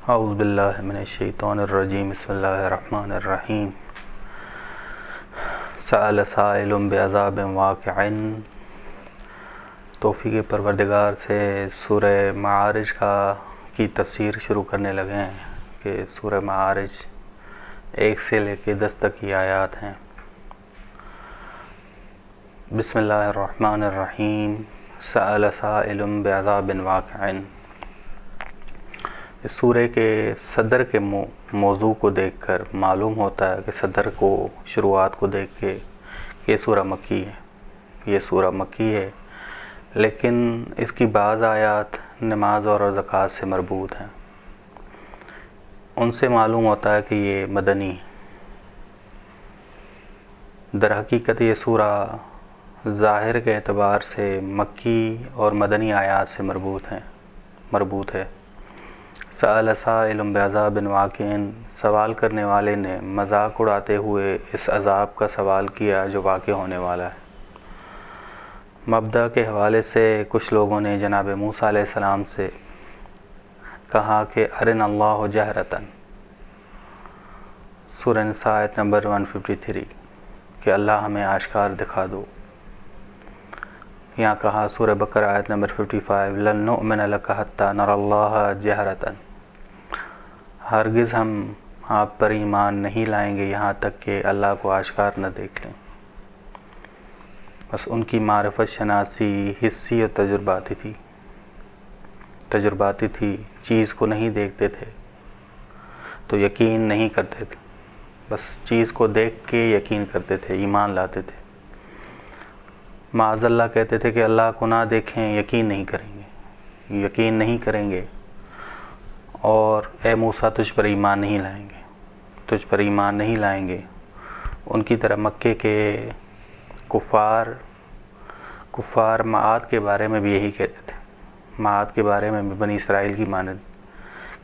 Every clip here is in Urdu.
اعوذ باللہ من الشیطان الرجیم بسم اللہ الرحمن الرحیم سأل سائل بعذاب واقع۔ توفیق پروردگار سے سورہ معارج کی تفسیر شروع کرنے لگے ہیں کہ سورہ معارج 1 سے لے کے 10 تک کی آیات ہیں۔ بسم اللہ الرحمن الرحیم سأل سائل بعذاب واقع۔ اس سورہ کے صدر کے موضوع کو دیکھ کر معلوم ہوتا ہے کہ صدر کو شروعات کو دیکھ کے کہ یہ سورہ مکی ہے، لیکن اس کی بعض آیات نماز اور زکوٰۃ سے مربوط ہیں، ان سے معلوم ہوتا ہے کہ یہ مدنی ہے۔ در حقیقت یہ سورہ ظاہر کے اعتبار سے مکی اور مدنی آیات سے مربوط ہے۔ سأل سائل بعذاب واقع، سوال کرنے والے نے مذاق اڑاتے ہوئے اس عذاب کا سوال کیا جو واقع ہونے والا ہے۔ مبدأ کے حوالے سے کچھ لوگوں نے جناب موسیٰ علیہ السلام سے کہا کہ ارنا اللہ جہرتاً، سورہ نساء آیت نمبر 153، کہ اللہ ہمیں آشکار دکھا دو۔ یہاں کہا سورہ بقرہ آیت نمبر 55، لن نؤمن لک حتی نری اللہ جہرتاً، ہرگز ہم آپ پر ایمان نہیں لائیں گے یہاں تک کہ اللہ کو آشکار نہ دیکھ لیں۔ بس ان کی معرفت شناسی حسی اور تجرباتی تھی، چیز کو نہیں دیکھتے تھے تو یقین نہیں کرتے تھے، بس چیز کو دیکھ کے یقین کرتے تھے، ایمان لاتے تھے۔ معاذ اللہ کہتے تھے کہ اللہ کو نہ دیکھیں یقین نہیں کریں گے، اور اے موسیٰ تجھ پر ایمان نہیں لائیں گے۔ ان کی طرح مکے کے کفار معاد کے بارے میں بھی یہی کہتے تھے، معاد کے بارے میں بھی بنی اسرائیل کی مانند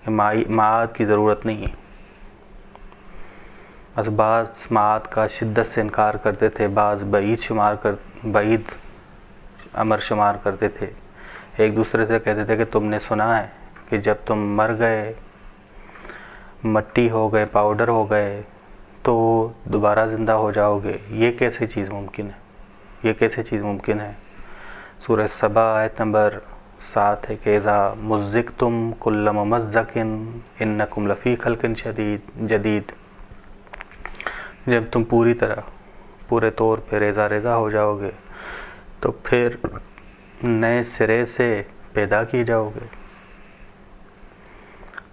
کہ معاد کی ضرورت نہیں ہے۔ بس بعض معاد کا شدت سے انکار کرتے تھے، بعض بعید امر شمار کرتے تھے۔ ایک دوسرے سے کہتے تھے کہ تم نے سنا ہے کہ جب تم مر گئے، مٹی ہو گئے، پاؤڈر ہو گئے تو دوبارہ زندہ ہو جاؤ گے، یہ کیسے چیز ممکن ہے؟ سورہ سبا آیت نمبر 7 ہے کہ اذا مزقتم کل ممزق انکم لفی خلق جدید، جب تم پورے طور پہ ریزہ ہو جاؤ گے تو پھر نئے سرے سے پیدا کیے جاؤ گے۔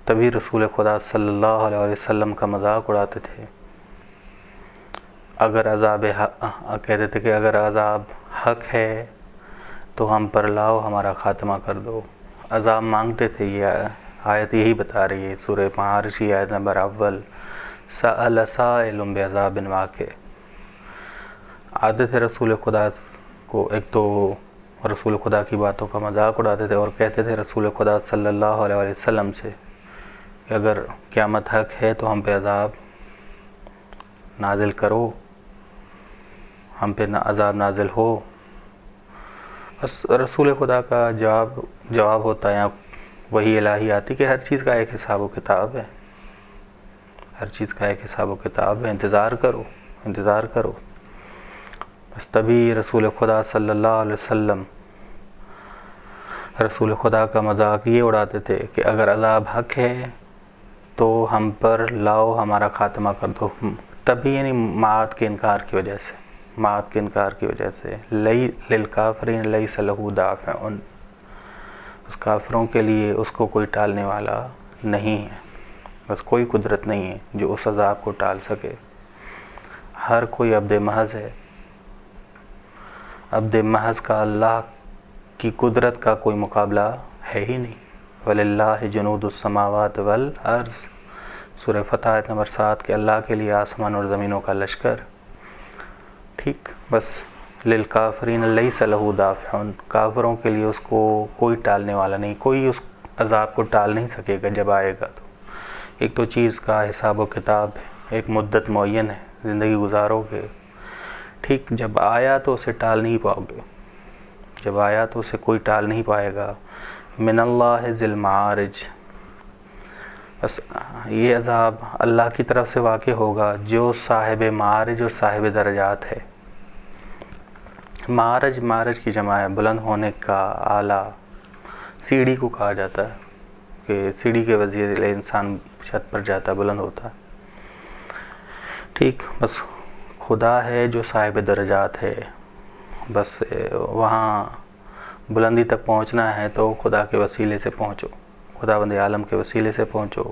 تبھی رسول خدا صلی اللہ علیہ وسلم کا مذاق اڑاتے تھے، کہتے تھے کہ اگر عذاب حق ہے تو ہم پر لاؤ، ہمارا خاتمہ کر دو۔ عذاب مانگتے تھے، یہ آیت یہی بتا رہی ہے، سورہ معارج کی آیت نمبر 1، سأل سائل بعذاب واقع۔ عادت ہے رسول خدا کو، ایک تو رسول خدا کی باتوں کا مذاق اڑاتے تھے اور کہتے تھے رسول خدا صلی اللہ علیہ وسلم سے کہ اگر قیامت حق ہے تو ہم پہ عذاب نازل کرو، ہم پہ عذاب نازل ہو۔ بس رسول خدا کا جواب ہوتا ہے، وہی الہی آتی کہ ہر چیز کا ایک حساب و کتاب ہے، انتظار کرو۔ بس تبھی رسول خدا صلی اللہ علیہ وسلم رسول خدا کا مذاق یہ اڑاتے تھے کہ اگر عذاب حق ہے تو ہم پر لاؤ، ہمارا خاتمہ کر دو۔ تبھی یعنی معاد کے انکار کی وجہ سے للکافرین لیس لہ دافع، اس کافروں کے لیے اس کو کوئی ٹالنے والا نہیں ہے، بس کوئی قدرت نہیں ہے جو اس عذاب کو ٹال سکے۔ ہر کوئی عبد محض ہے، عبد محض کا اللہ کی قدرت کا کوئی مقابلہ ہے ہی نہیں۔ وَلِلَّهِ جُنُودُ السَّمَاوَاتِ وَالْأَرْضِ، سورہ فتح آیت نمبر 7، کہ اللہ کے لیے آسمان اور زمینوں کا لشکر۔ ٹھیک، بس للکافرین لیس لہ دافع، کافروں کے لیے اس کو کوئی ٹالنے والا نہیں، کوئی اس عذاب کو ٹال نہیں سکے گا جب آئے گا۔ تو ایک تو چیز کا حساب و کتاب ہے، ایک مدت معین ہے، زندگی گزارو گے، ٹھیک، جب آیا تو اسے ٹال نہیں پاؤ گے، جب آیا تو اسے کوئی ٹال نہیں پائے گا۔ من اللہ ذی المعارج، بس یہ عذاب اللہ کی طرف سے واقع ہوگا جو صاحب معارج اور صاحب درجات ہے۔ معارج کی جمع ہے، بلند ہونے کا آلہ، سیڑھی کو کہا جاتا ہے کہ سیڑھی کے وسیلے انسان چھت پر جاتا ہے، بلند ہوتا ہے، ٹھیک۔ بس خدا ہے جو صاحب درجات ہے، بس وہاں بلندی تک پہنچنا ہے تو خدا کے وسیلے سے پہنچو، خداوند عالم کے وسیلے سے پہنچو۔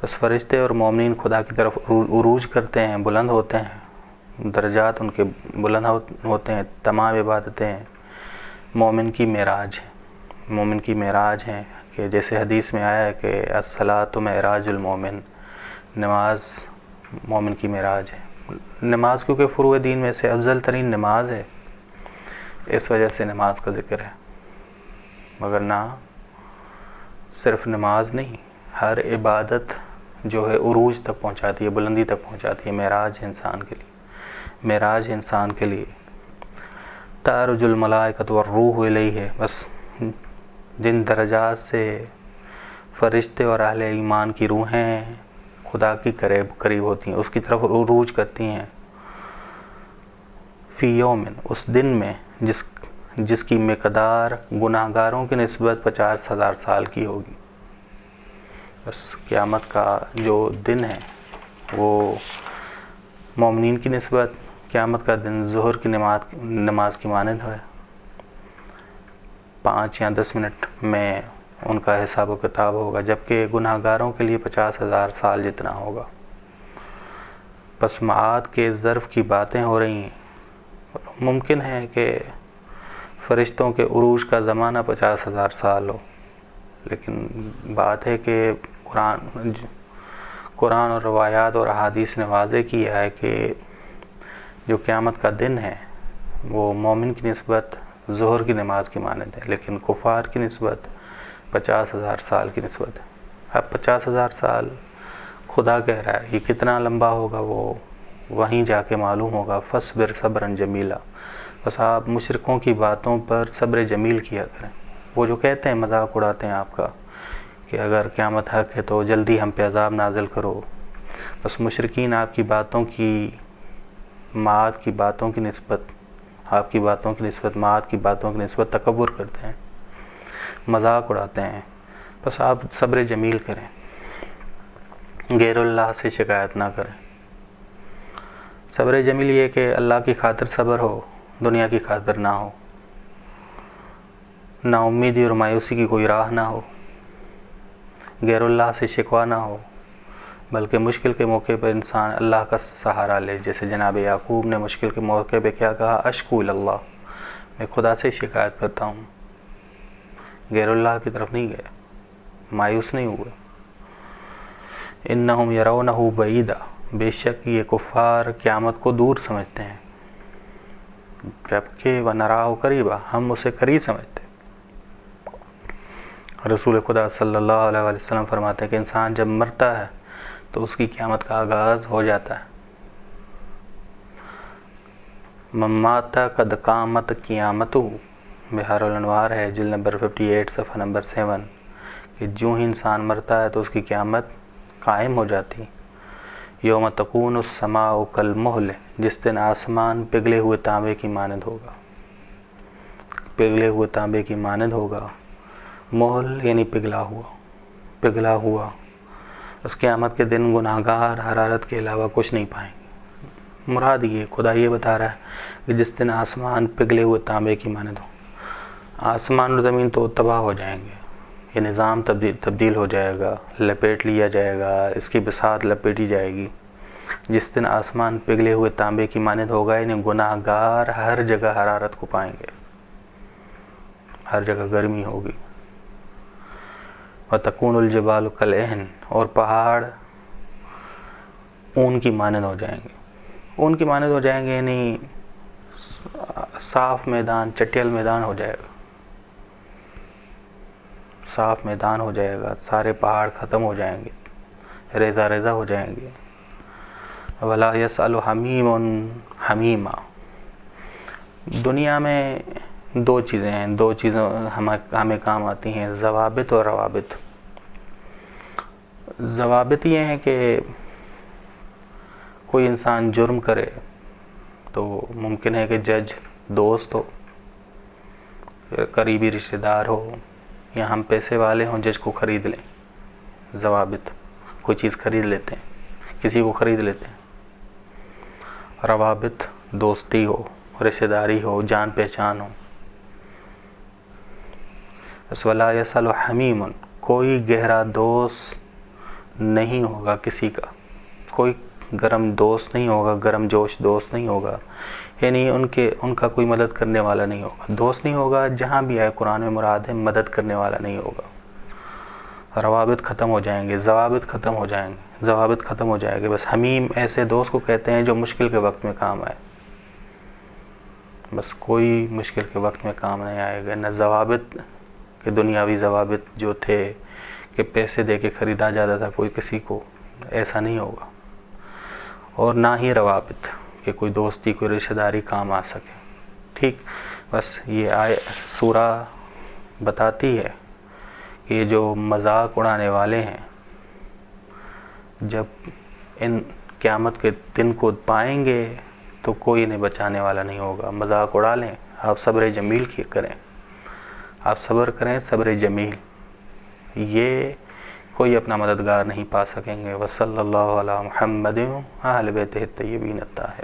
بس فرشتے اور مومنین خدا کی طرف عروج کرتے ہیں، بلند ہوتے ہیں، درجات ان کے بلند ہوتے ہیں، تمام عبادتیں مومن کی معراج ہیں، مومن کی معراج ہیں، کہ جیسے حدیث میں آیا ہے کہ الصلاۃ معراج المومن، نماز مومن کی معراج ہے۔ نماز کیونکہ فروع دین میں سے افضل ترین نماز ہے، اس وجہ سے نماز کا ذکر ہے، مگر نہ صرف نماز نہیں، ہر عبادت جو ہے عروج تک پہنچاتی ہے، بلندی تک پہنچاتی ہے، معراج ہے انسان کے لیے، معراج ہے انسان کے لیے۔ تعرج الملائکۃ والروح الیہ، بس جن درجات سے فرشتے اور اہل ایمان کی روحیں خدا کی قریب ہوتی ہیں، اس کی طرف عروج کرتی ہیں، فی یومن، اس دن میں جس کی مقدار گناہ گاروں کی نسبت 50,000 سال کی ہوگی۔ بس قیامت کا جو دن ہے وہ مومنین کی نسبت قیامت کا دن ظہر کی نماز کی مانند ہے، 5 یا 10 منٹ میں ان کا حساب و کتاب ہوگا، جبکہ گناہ گاروں کے لیے 50,000 سال جتنا ہوگا۔ پس معاد کے ظرف کی باتیں ہو رہی ہیں، ممکن ہے کہ فرشتوں کے عروج کا زمانہ 50,000 سال ہو، لیکن بات ہے کہ قرآن اور روایات اور احادیث نے واضح کیا ہے کہ جو قیامت کا دن ہے وہ مومن کی نسبت ظہر کی نماز کی مانند ہے، لیکن کفار کی نسبت 50,000 سال کی نسبت ہے۔ اب 50,000 سال خدا کہہ رہا ہے، یہ کتنا لمبا ہوگا وہ وہیں جا کے معلوم ہوگا۔ فصبر صبرا جمیلا، بس آپ مشرکوں کی باتوں پر صبر جمیل کیا کریں۔ وہ جو کہتے ہیں، مذاق اڑاتے ہیں آپ کا کہ اگر قیامت حق ہے تو جلدی ہم پہ عذاب نازل کرو، بس مشرکین آپ کی باتوں کی معاد کی باتوں کی نسبت، آپ کی باتوں کی نسبت، معاد کی باتوں کی نسبت تکبر کرتے ہیں، مذاق اڑاتے ہیں۔ بس آپ صبر جمیل کریں، غیر اللہ سے شکایت نہ کریں۔ صبر جمیل یہ کہ اللہ کی خاطر صبر ہو، دنیا کی خاطر نہ ہو، نا امیدی اور مایوسی کی کوئی راہ نہ ہو، غیر اللہ سے شکوہ نہ ہو، بلکہ مشکل کے موقع پر انسان اللہ کا سہارا لے، جیسے جناب یعقوب نے مشکل کے موقع پہ کیا کہا، اشکو اللہ، میں خدا سے شکایت کرتا ہوں، غیر اللہ کی طرف نہیں گئے، مایوس نہیں ہوئے۔ انہم یرونہ بعیدا، بے شک یہ کفار قیامت کو دور سمجھتے ہیں، جبکہ ونراہ قریبا، ہم اسے قریب سمجھتے ہیں۔ رسول خدا صلی اللہ علیہ وسلم فرماتے ہیں کہ انسان جب مرتا ہے تو اس کی قیامت کا آغاز ہو جاتا ہے۔ من مات قد قامت قیامتہ، بحار الانوار ہے، جلد نمبر 58 صفحہ نمبر 7، کہ جو ہی انسان مرتا ہے تو اس کی قیامت قائم ہو جاتی۔ یوم تکون السماء کالمہل، جس دن آسمان پگھلے ہوئے تانبے کی مانند ہوگا، پگھلے ہوئے تانبے کی مانند ہوگا۔ مہل یعنی پگھلا ہوا۔ اس قیامت کے دن گناہ گار حرارت کے علاوہ کچھ نہیں پائیں گے۔ مراد یہ خدا یہ بتا رہا ہے کہ جس دن آسمان پگھلے ہوئے تانبے کی مانند ہو، آسمان اور زمین تو تباہ ہو جائیں گے، یہ نظام تبدیل ہو جائے گا، لپیٹ لیا جائے گا، اس کی بساط لپیٹی جائے گی۔ جس دن آسمان پگھلے ہوئے تانبے کی مانند ہوگا، یعنی گناہ گار ہر جگہ حرارت کو پائیں گے، ہر جگہ گرمی ہوگی۔ وَتَكُونُ الْجِبَالُ كَالْعِهْنِ، اور پہاڑ اون کی مانند ہو جائیں گے، اون کی مانند ہو جائیں گے، یعنی صاف میدان، چٹیل میدان ہو جائے گا، صاف میدان ہو جائے گا، سارے پہاڑ ختم ہو جائیں گے، ریزہ ریزہ ہو جائیں گے۔ وَلَا يَسْأَلُ حَمِيمٌ حَمِيمًا، دنیا میں دو چیزیں ہیں، دو چیزیں ہمیں کام آتی ہیں، ضوابط اور روابط۔ ضوابط یہ ہیں کہ کوئی انسان جرم کرے تو ممکن ہے کہ جج دوست ہو، قریبی رشتہ دار ہو، یا ہم پیسے والے ہوں جج کو خرید لیں. ضوابط، کوئی چیز خرید لیتے ہیں، کسی کو خرید لیتے ہیں. روابط، دوستی ہو، رشتہ داری ہو، جان پہچان ہو. وَلَا يَسَلُ حَمِيمٌ، کوئی گہرا دوست نہیں ہوگا کسی کا، کوئی گرم دوست نہیں ہوگا، گرم جوش دوست نہیں ہوگا، یعنی ان کا کوئی مدد کرنے والا نہیں ہوگا. دوست نہیں ہوگا، جہاں بھی آئے قرآن میں مراد ہے مدد کرنے والا نہیں ہوگا. روابط ختم ہو جائیں گے، ضوابط ختم ہو جائیں گے، ضوابط ختم ہو جائے گے. بس حمیم ایسے دوست کو کہتے ہیں جو مشکل کے وقت میں کام آئے. بس کوئی مشکل کے وقت میں کام نہیں آئے گا. نہ ضوابط کہ دنیاوی ضوابط جو تھے کہ پیسے دے کے خریدا جاتا تھا کوئی کسی کو، ایسا نہیں ہوگا. اور نہ ہی روابط کہ کوئی دوستی، کوئی رشتہ داری کام آ سکے. ٹھیک، بس یہ سورہ بتاتی ہے کہ یہ جو مذاق اڑانے والے ہیں جب ان قیامت کے دن کو پائیں گے تو کوئی انہیں بچانے والا نہیں ہوگا. مذاق اڑا لیں، آپ صبر جمیل کریں، آپ صبر کریں، صبر جمیل. یہ کوئی اپنا مددگار نہیں پا سکیں گے. وصلی اللہ علی محمد و اہل بیتہ الطیبین الطاہرین.